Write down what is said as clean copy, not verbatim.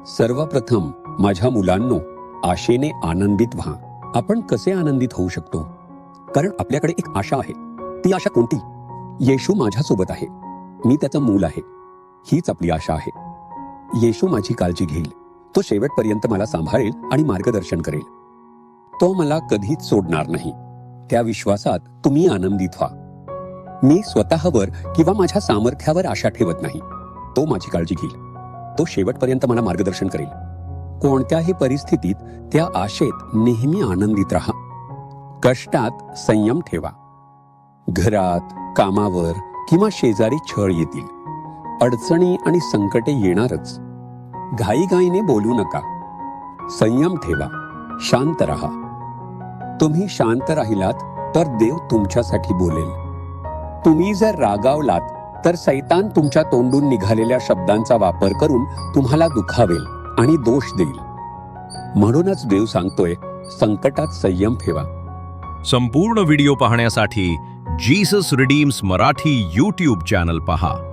सर्वप्रथम माझ्या मुलांनो, आशेने आनंदित व्हा. आपण कसे आनंदित होऊ शकतो? कारण आपल्याकडे एक आशा आहे. ती आशा कोणती? येशू माझ्यासोबत आहे, मी त्याचं मूल आहे. हीच आपली आशा आहे. येशू माझी काळजी घेईल. तो शेवटपर्यंत मला सांभाळेल आणि मार्गदर्शन करेल. तो मला कधीच सोडणार नाही. त्या विश्वासात तुम्ही आनंदित व्हा. मी स्वतःवर किंवा माझ्या सामर्थ्यावर आशा ठेवत नाही. तो माझी काळजी घेईल. तो शेवटपर्यंत मला मार्गदर्शन करेल. कोणत्याही परिस्थितीत त्या आशेत नेहमी आनंदित राहा. कष्टात संयम ठेवा. घरात, कामावर किंवा शेजारी छळ येतील. अडचणी आणि संकटे येणारच. घाईघाईने बोलू नका. संयम ठेवा. शांत राहा. तुम्ही शांत राहिलात तर देव तुमच्यासाठी बोलेल. तुम्ही जर रागावलात तर सैतान तुमच्या तोंडून निघालेल्या शब्दांचा वापर करून तुम्हाला दुखावेल आणि दोष देईल. म्हणूनच देव सांगतोय, संकटात संयम ठेवा. संपूर्ण व्हिडिओ पाहण्यासाठी Jesus redeems Marathi YouTube channel पहा.